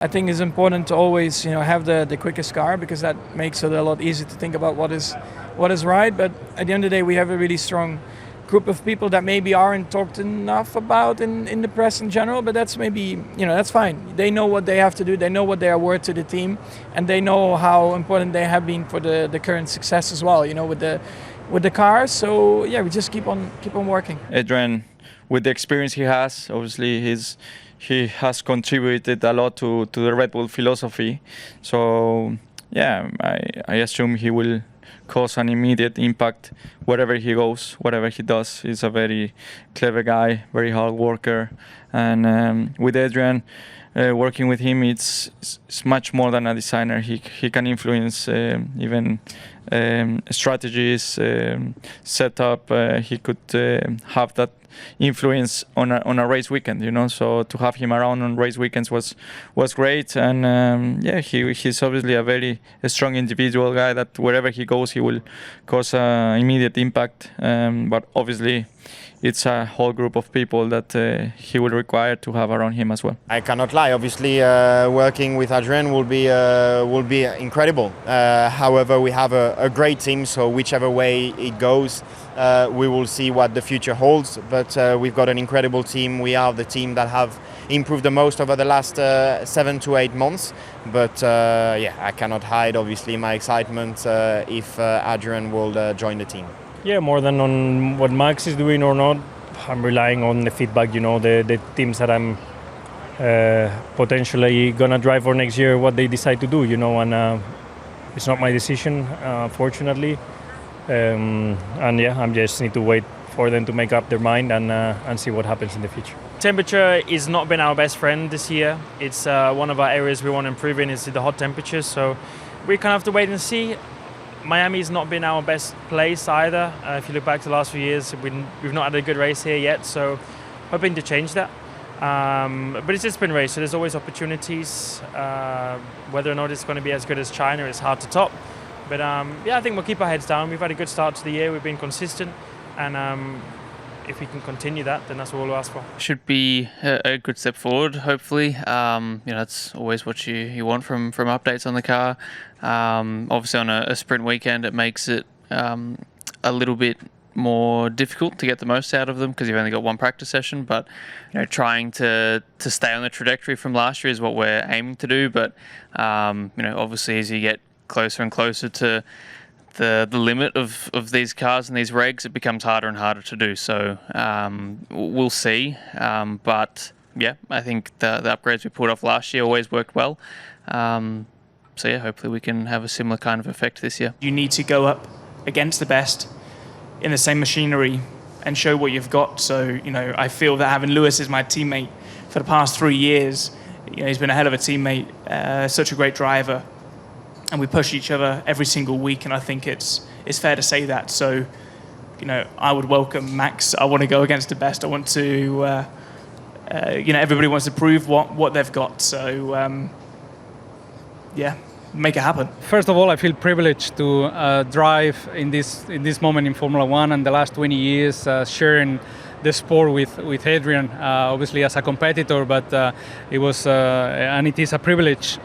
I think it's important to always, have the quickest car, because that makes it a lot easier to think about what is right. But at the end of the day, we have a really strong group of people that maybe aren't talked enough about in the press in general. But that's maybe, that's fine. They know what they have to do. They know what they are worth to the team, and they know how important they have been for the current success as well. With the cars. So yeah, we just keep on working. Adrian, with the experience he has, obviously he has contributed a lot to the Red Bull philosophy. So yeah, I assume he will cause an immediate impact wherever he goes, whatever he does. He's a very clever guy, very hard worker, and with Adrian, working with him, it's much more than a designer. He can influence even strategies, setup. He could have that influence on a race weekend, So to have him around on race weekends was great, and he's obviously a very strong individual guy that wherever he goes, he will cause an immediate impact. But obviously, it's a whole group of people that he will require to have around him as well. I cannot lie. Obviously, working with Adrian will be incredible. However, we have a great team, so whichever way it goes, we will see what the future holds. But we've got an incredible team. We are the team that have improved the most over the last 7 to 8 months. But I cannot hide, obviously, my excitement if Adrian will join the team. Yeah, more than on what Max is doing or not, I'm relying on the feedback, the teams that I'm potentially going to drive for next year, what they decide to do, and it's not my decision, fortunately. I just need to wait for them to make up their mind and see what happens in the future. Temperature is not been our best friend this year. It's one of our areas we want to improve in is the hot temperatures, so we kind of have to wait and see. Miami's not been our best place either. If you look back to the last few years, we've not had a good race here yet, so hoping to change that. But it's a sprint race, so there's always opportunities. Whether or not it's going to be as good as China is hard to top. But I think we'll keep our heads down. We've had a good start to the year. We've been consistent, and if we can continue that, then that's what we'll ask for. Should be a good step forward, hopefully. That's always what you want from updates on the car. Obviously, on a sprint weekend, it makes it a little bit more difficult to get the most out of them because you've only got one practice session. But trying to stay on the trajectory from last year is what we're aiming to do. But obviously, as you get closer and closer to the limit of these cars and these regs, it becomes harder and harder to do. So we'll see. But yeah, I think the upgrades we pulled off last year always worked well. So yeah, hopefully we can have a similar kind of effect this year. You need to go up against the best in the same machinery and show what you've got. So, I feel that having Lewis as my teammate for the past 3 years, he's been a hell of a teammate, such a great driver. And we push each other every single week, and I think it's fair to say that. So, I would welcome Max. I want to go against the best. I want to, everybody wants to prove what they've got. So, make it happen. First of all, I feel privileged to drive in this moment in Formula One, and the last 20 years sharing the sport with Adrian, obviously as a competitor, but it was and it is a privilege.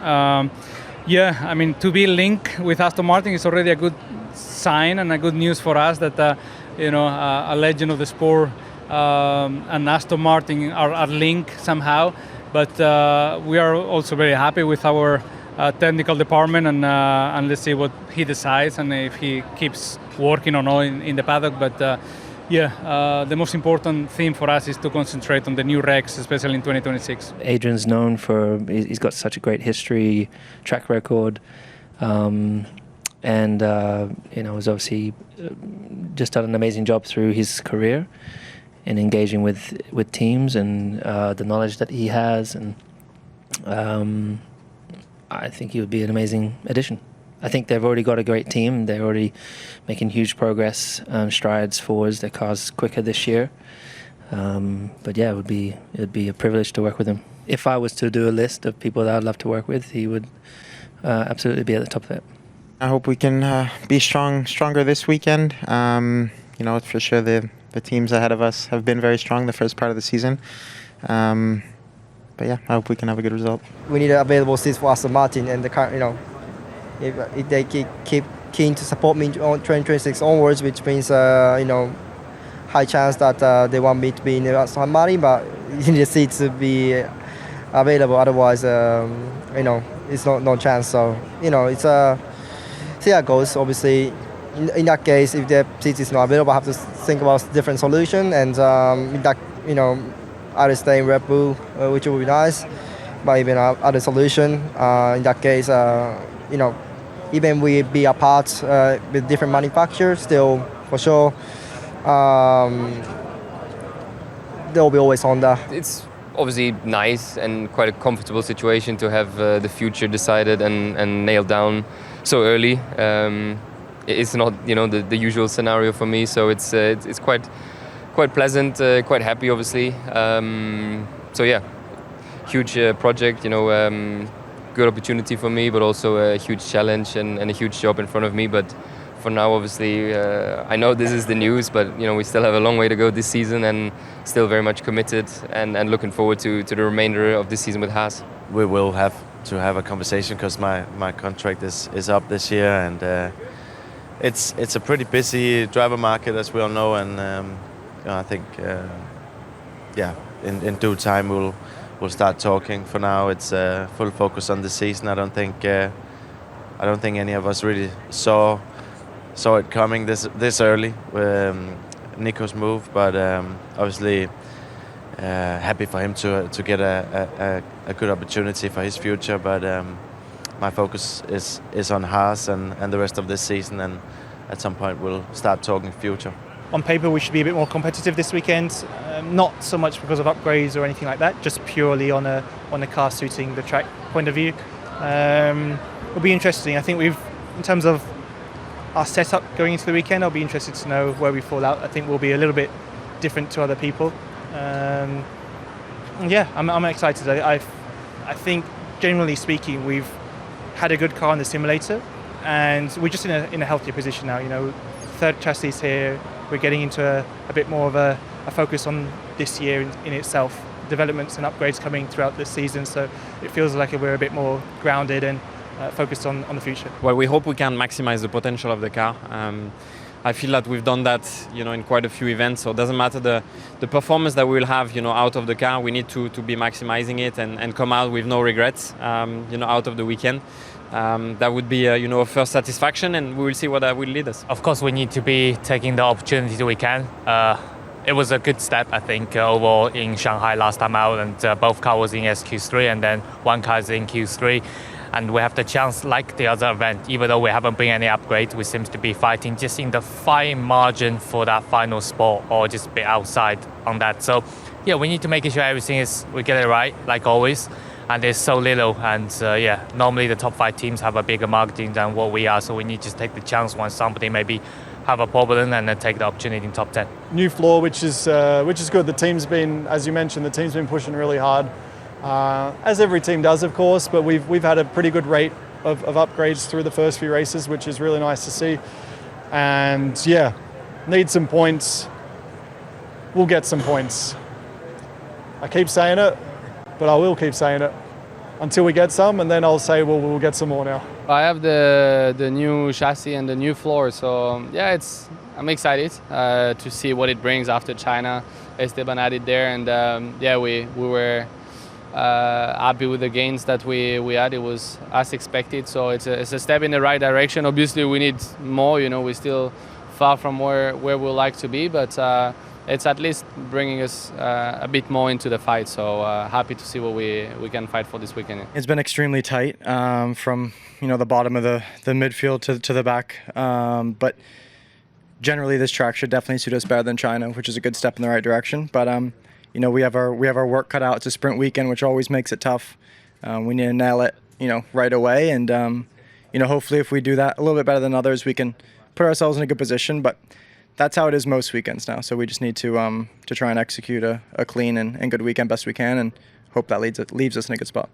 To be linked with Aston Martin is already a good sign and a good news for us that a legend of the sport and Aston Martin are linked somehow. But we are also very happy with our technical department, and let's see what he decides and if he keeps working or not in the paddock. But the most important thing for us is to concentrate on the new regs, especially in 2026. Adrian's known he's got such a great history, track record, and has obviously just done an amazing job through his career in engaging with teams and the knowledge that he has, and I think he would be an amazing addition. I think they've already got a great team. They're already making huge progress, strides forwards. Their car's quicker this year. But yeah, it'd be a privilege to work with him. If I was to do a list of people that I'd love to work with, he would absolutely be at the top of it. I hope we can be stronger this weekend. For sure the teams ahead of us have been very strong the first part of the season. yeah, I hope we can have a good result. We need available seats for Aston Martin, and if they keep keen to support me on 2026 onwards, which means high chance that they want me to be in the Aston Martin, but you need the seats to be available. Otherwise, it's no chance. So it's see how it goes. Obviously, in that case, if the seat is not available, I have to think about a different solution, and in that either stay in Red Bull, which would be nice, but even other solution. In that case, even we be apart with different manufacturers, still for sure, there will be always Honda. It's obviously nice and quite a comfortable situation to have the future decided and nailed down so early. It's not the usual scenario for me, so it's quite pleasant, quite happy obviously. So yeah, huge project, good opportunity for me, but also a huge challenge and a huge job in front of me. But for now, obviously, I know this is the news, but we still have a long way to go this season, and still very much committed and looking forward to the remainder of this season with Haas. We will have to have a conversation because my contract is up this year, and it's a pretty busy driver market, as we all know, and I think in due time we'll start talking. For now, it's full focus on the season. I don't think any of us really saw it coming this early, Nico's move, but obviously happy for him to get a good opportunity for his future. But my focus is on Haas and the rest of this season, and at some point we'll start talking future. On paper, we should be a bit more competitive this weekend. Not so much because of upgrades or anything like that, just purely on a car suiting the track point of view. It'll be interesting. I think in terms of our setup going into the weekend, I'll be interested to know where we fall out. I think we'll be a little bit different to other people. I'm excited. I think, generally speaking, we've had a good car in the simulator, and we're just in a healthier position now. Third chassis here. We're getting into a bit more of a focus on this year in itself, developments and upgrades coming throughout the season, so it feels like we're a bit more grounded and focused on the future. Well, we hope we can maximize the potential of the car. I feel that we've done that, in quite a few events, so it doesn't matter the performance that we will have, out of the car. We need to be maximizing it and come out with no regrets, out of the weekend. That would be a first satisfaction, and we will see what that will lead us. Of course, we need to be taking the opportunity that we can. It was a good step, I think, overall in Shanghai last time out, and both cars was in SQ3, and then one car is in Q3. And we have the chance, like the other event, even though we haven't been any upgrades, we seem to be fighting just in the fine margin for that final spot, or just a bit outside on that. So, yeah, we need to make sure everything we get it right, like always. And there's so little, and normally the top 5 teams have a bigger marketing than what we are, so we need to just take the chance when somebody maybe have a problem and then take the opportunity in top 10. New floor, which is good. The team's been, as you mentioned, pushing really hard, as every team does, of course. But we've had a pretty good rate of upgrades through the first few races, which is really nice to see. And need some points. We'll get some points. I keep saying it, but I will keep saying it until we get some, and then I'll say, well, we'll get some more now. I have the new chassis and the new floor, so I'm excited to see what it brings after China. Esteban added there, and we were happy with the gains that we had. It was as expected, so it's a step in the right direction. Obviously, we need more. We're still far from where we like to be, but it's at least bringing us a bit more into the fight. So happy to see what we can fight for this weekend. It's been extremely tight from the bottom of the midfield to the back, but generally this track should definitely suit us better than China, which is a good step in the right direction. But we have our work cut out. It's a sprint weekend, which always makes it tough. We need to nail it right away, and hopefully if we do that a little bit better than others, we can put ourselves in a good position. But that's how it is most weekends now. So we just need to try and execute a clean and good weekend best we can, and hope that leaves us in a good spot.